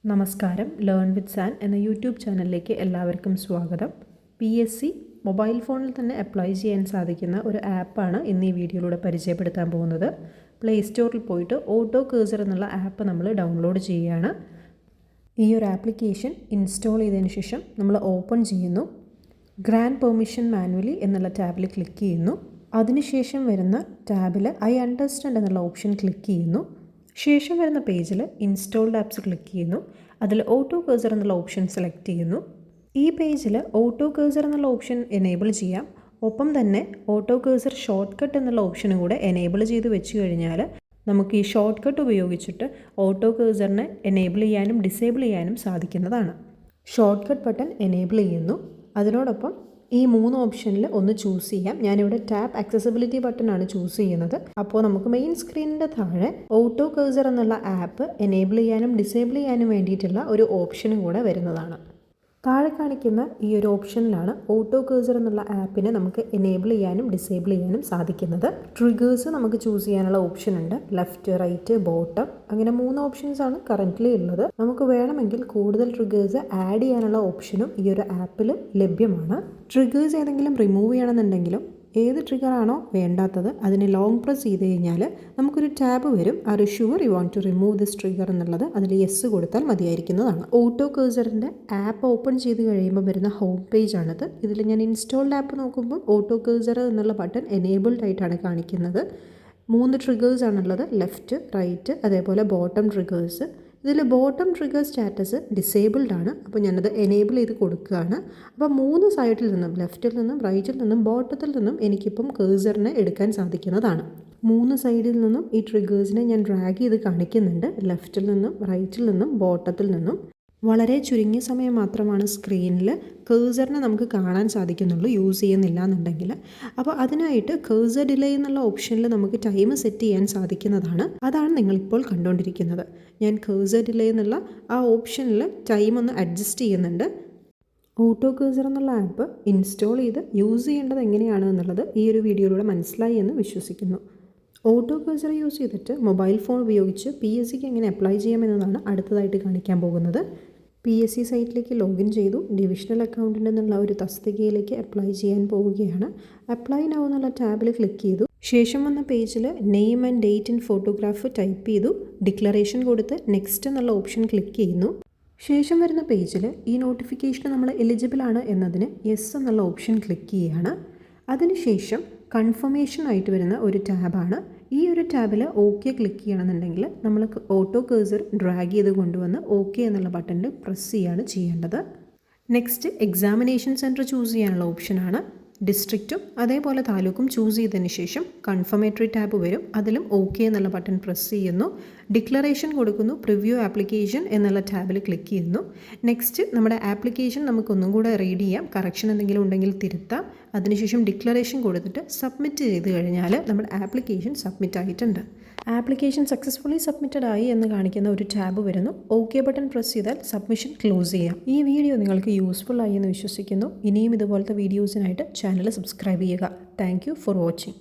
നമസ്കാരം. Learn with San എന്ന YouTube ചാനലിലേക്ക് എല്ലാവർക്കും സ്വാഗതം. PSC മൊബൈൽ ഫോണിൽ തന്നെ അപ്ലൈ ചെയ്യാൻ സാധിക്കുന്ന ഒരു ആപ്പാണ് ഇന്ന് ഈ വീഡിയോയിലൂടെ പരിചയപ്പെടുത്താൻ പോകുന്നത്. പ്ലേ സ്റ്റോറിൽ പോയിട്ട് ഓട്ടോ കേഴ്സർ എന്നുള്ള ആപ്പ് നമ്മൾ ഡൗൺലോഡ് ചെയ്യുകയാണ്. ഈ ഒരു ആപ്ലിക്കേഷൻ ഇൻസ്റ്റാൾ ചെയ്തതിന് ശേഷം നമ്മൾ ഓപ്പൺ ചെയ്യുന്നു. ഗ്രാൻഡ് പെർമിഷൻ മാനുവലി എന്നുള്ള ടാബിൽ ക്ലിക്ക് ചെയ്യുന്നു. അതിനുശേഷം വരുന്ന ടാബിൽ ഐ അണ്ടർസ്റ്റാൻഡ് എന്നുള്ള ഓപ്ഷൻ ക്ലിക്ക് ചെയ്യുന്നു. ശേഷം വരുന്ന പേജിൽ ഇൻസ്റ്റാൾഡ് ആപ്സ് ക്ലിക്ക് ചെയ്യുന്നു. അതിൽ ഓട്ടോ കേഴ്സർ എന്നുള്ള ഓപ്ഷൻ സെലക്ട് ചെയ്യുന്നു. ഈ പേജിൽ ഓട്ടോ കേഴ്സർ എന്നുള്ള ഓപ്ഷൻ എനേബിൾ ചെയ്യാം. ഒപ്പം തന്നെ ഓട്ടോ കേഴ്സർ ഷോർട്ട് കട്ട് എന്നുള്ള ഓപ്ഷനും കൂടെ എനേബിൾ ചെയ്ത് വെച്ച് കഴിഞ്ഞാൽ നമുക്ക് ഈ ഷോർട്ട് കട്ട് ഉപയോഗിച്ചിട്ട് ഓട്ടോ കേഴ്സറിനെ എനേബിൾ ചെയ്യാനും ഡിസേബിൾ ചെയ്യാനും സാധിക്കുന്നതാണ്. ഷോർട്ട് കട്ട് ബട്ടൺ എനേബിൾ ചെയ്യുന്നു. അതിനോടൊപ്പം ഈ 3 ഓപ്ഷനിൽ ഒന്ന് ചൂസ് ചെയ്യാം. ഞാനിവിടെ ടാപ്പ് ആക്സസിബിലിറ്റി ബട്ടണാണ് ചൂസ് ചെയ്യുന്നത്. അപ്പോൾ നമുക്ക് മെയിൻ സ്ക്രീനിൻ്റെ താഴെ ഓട്ടോ കേഴ്സർ എന്നുള്ള ആപ്പ് എനേബിൾ ചെയ്യാനും ഡിസേബിൾ ചെയ്യാനും വേണ്ടിയിട്ടുള്ള ഒരു ഓപ്ഷനും കൂടെ വരുന്നതാണ്. താഴെ കാണിക്കുന്ന ഈ ഒരു ഓപ്ഷനിലാണ് ഓട്ടോ കേഴ്സർ എന്നുള്ള ആപ്പിനെ നമുക്ക് എനേബിൾ ചെയ്യാനും ഡിസേബിൾ ചെയ്യാനും സാധിക്കുന്നത്. ട്രിഗേഴ്സ് നമുക്ക് ചൂസ് ചെയ്യാനുള്ള ഓപ്ഷൻ ഉണ്ട്. ലെഫ്റ്റ്, റൈറ്റ്, ബോട്ടം, അങ്ങനെ 3 ഓപ്ഷൻസ് ആണ് കറൻ്റ്ലി ഉള്ളത്. നമുക്ക് വേണമെങ്കിൽ കൂടുതൽ ട്രിഗേഴ്സ് ആഡ് ചെയ്യാനുള്ള ഓപ്ഷനും ഈ ഒരു ആപ്പിൽ ലഭ്യമാണ്. ട്രിഗേഴ്സ് ഏതെങ്കിലും റിമൂവ് ചെയ്യണമെന്നുണ്ടെങ്കിലും ഏത് ട്രിഗറാണോ വേണ്ടാത്തത് അതിന് ലോങ് പ്രസ് ചെയ്ത് കഴിഞ്ഞാൽ നമുക്കൊരു ടാബ് വരും. Are you sure you want to remove this trigger എന്നുള്ളത് അതിൽ യെസ് കൊടുത്താൽ മതിയായിരിക്കുന്നതാണ്. ഓട്ടോ കേഴ്സറിൻ്റെ ആപ്പ് ഓപ്പൺ ചെയ്ത് കഴിയുമ്പോൾ വരുന്ന ഹോം പേജ് ആണിത്. ഇതിൽ ഞാൻ ഇൻസ്റ്റാൾഡ് ആപ്പ് നോക്കുമ്പോൾ ഓട്ടോ കേഴ്സർ എന്നുള്ള ബട്ടൺ എനേബിൾഡ് ആയിട്ടാണ് കാണിക്കുന്നത്. 3 ട്രിഗേഴ്സ് ആണുള്ളത്. ലെഫ്റ്റ്, റൈറ്റ്, അതേപോലെ ബോട്ടം ട്രിഗേഴ്സ്. ഇതിൽ ബോട്ടം ട്രിഗർ സ്റ്റാറ്റസ് ഡിസേബിൾഡ് ആണ്. അപ്പോൾ ഞാനത് എനേബിൾ ചെയ്ത് കൊടുക്കുകയാണ്. അപ്പോൾ 3 സൈഡിൽ നിന്നും, ലെഫ്റ്റിൽ നിന്നും, റൈറ്റിൽ നിന്നും, ബോട്ടത്തിൽ നിന്നും എനിക്കിപ്പം കേഴ്സറിനെ എടുക്കാൻ സാധിക്കുന്നതാണ്. 3 സൈഡിൽ നിന്നും ഈ ട്രിഗേഴ്സിനെ ഞാൻ ഡ്രാഗ് ചെയ്ത് കാണിക്കുന്നുണ്ട്. ലെഫ്റ്റിൽ നിന്നും, റൈറ്റിൽ നിന്നും, ബോട്ടത്തിൽ നിന്നും. വളരെ ചുരുങ്ങിയ സമയം മാത്രമാണ് സ്ക്രീനിൽ കേഴ്സറിനെ നമുക്ക് കാണാൻ സാധിക്കുന്നുള്ളൂ, യൂസ് ചെയ്യുന്നില്ല എന്നുണ്ടെങ്കിൽ. അപ്പോൾ അതിനായിട്ട് കേഴ്സർ ഡിലേ എന്നുള്ള ഓപ്ഷനിൽ നമുക്ക് ടൈം സെറ്റ് ചെയ്യാൻ സാധിക്കുന്നതാണ്. അതാണ് നിങ്ങളിപ്പോൾ കണ്ടുകൊണ്ടിരിക്കുന്നത്. ഞാൻ കേഴ്സർ ഡിലേ എന്നുള്ള ആ ഓപ്ഷനിൽ ടൈം ഒന്ന് അഡ്ജസ്റ്റ് ചെയ്യുന്നുണ്ട്. ഓട്ടോ കേഴ്സർ എന്നുള്ള ആപ്പ് ഇൻസ്റ്റാൾ ചെയ്ത് യൂസ് ചെയ്യേണ്ടത് എങ്ങനെയാണ് എന്നുള്ളത് ഈ ഒരു വീഡിയോയിലൂടെ മനസ്സിലായി എന്ന് വിശ്വസിക്കുന്നു. ഓട്ടോ കേഴ്സർ യൂസ് ചെയ്തിട്ട് മൊബൈൽ ഫോൺ ഉപയോഗിച്ച് PSCക്ക് എങ്ങനെ അപ്ലൈ ചെയ്യാമെന്നതാണ് അടുത്തതായിട്ട് കാണിക്കാൻ പോകുന്നത്. PSC സൈറ്റിലേക്ക് ലോഗിൻ ചെയ്തു. ഡിവിഷണൽ അക്കൗണ്ടൻ്റ് എന്നുള്ള ഒരു തസ്തികയിലേക്ക് അപ്ലൈ ചെയ്യാൻ പോവുകയാണ്. അപ്ലൈ നൗ എന്നുള്ള ടാബിൽ ക്ലിക്ക് ചെയ്തു. ശേഷം വന്ന പേജിൽ name and date in photograph type ചെയ്തു. ഡിക്ലറേഷൻ കൊടുത്ത് നെക്സ്റ്റ് എന്നുള്ള ഓപ്ഷൻ ക്ലിക്ക് ചെയ്യുന്നു. ശേഷം വരുന്ന പേജിൽ ഈ നോട്ടിഫിക്കേഷൻ നമ്മൾ എലിജിബിൾ ആണ് എന്നതിന് യെസ് എന്നുള്ള ഓപ്ഷൻ ക്ലിക്ക് ചെയ്യുകയാണ്. അതിനുശേഷം കൺഫർമേഷൻ ആയിട്ട് വരുന്ന ഒരു ടാബാണ്. ഈ ഒരു ടാബിൽ ഓക്കെ ക്ലിക്ക് ചെയ്യണമെന്നുണ്ടെങ്കിൽ നമ്മൾ ഓട്ടോ കേഴ്സർ ഡ്രാഗ് ചെയ്ത് കൊണ്ടുവന്ന് ഓക്കെ എന്നുള്ള ബട്ടണിൽ പ്രസ് ചെയ്യാണ് ചെയ്യേണ്ടത്. നെക്സ്റ്റ് എക്സാമിനേഷൻ സെൻറ്റർ ചൂസ് ചെയ്യാനുള്ള ഓപ്ഷനാണ്. ഡിസ്ട്രിക്റ്റും അതേപോലെ താലൂക്കും ചൂസ് ചെയ്തതിന് ശേഷം കൺഫർമേറ്ററി ടാബ് വരും. അതിലും ഓക്കെ എന്നുള്ള ബട്ടൺ പ്രസ് ചെയ്യുന്നു. ഡിക്ലറേഷൻ കൊടുക്കുന്നു. പ്രിവ്യൂ ആപ്ലിക്കേഷൻ എന്നുള്ള ടാബിൽ ക്ലിക്ക് ചെയ്യുന്നു. നെക്സ്റ്റ് നമ്മുടെ ആപ്ലിക്കേഷൻ നമുക്കൊന്നും കൂടെ റീഡ് ചെയ്യാം. കറക്ഷൻ എന്തെങ്കിലും ഉണ്ടെങ്കിൽ തിരുത്താം. അതിനുശേഷം ഡിക്ലറേഷൻ കൊടുത്തിട്ട് സബ്മിറ്റ് ചെയ്ത് കഴിഞ്ഞാൽ നമ്മുടെ ആപ്ലിക്കേഷൻ സബ്മിറ്റ് ആയിട്ടുണ്ട്. ആപ്ലിക്കേഷൻ സക്സസ്ഫുള്ളി സബ്മിറ്റഡ് ആയി എന്ന് കാണിക്കുന്ന ഒരു ടാബ് വരുന്നു. ഓക്കെ ബട്ടൺ പ്രസ് ചെയ്താൽ സബ്മിഷൻ ക്ലോസ് ചെയ്യാം. ഈ വീഡിയോ നിങ്ങൾക്ക് യൂസ്ഫുൾ ആയി എന്ന് വിശ്വസിക്കുന്നു. ഇനിയും ഇതുപോലത്തെ വീഡിയോസിനായിട്ട് ചാനൽ സബ്സ്ക്രൈബ് ചെയ്യുക. Thank you for watching.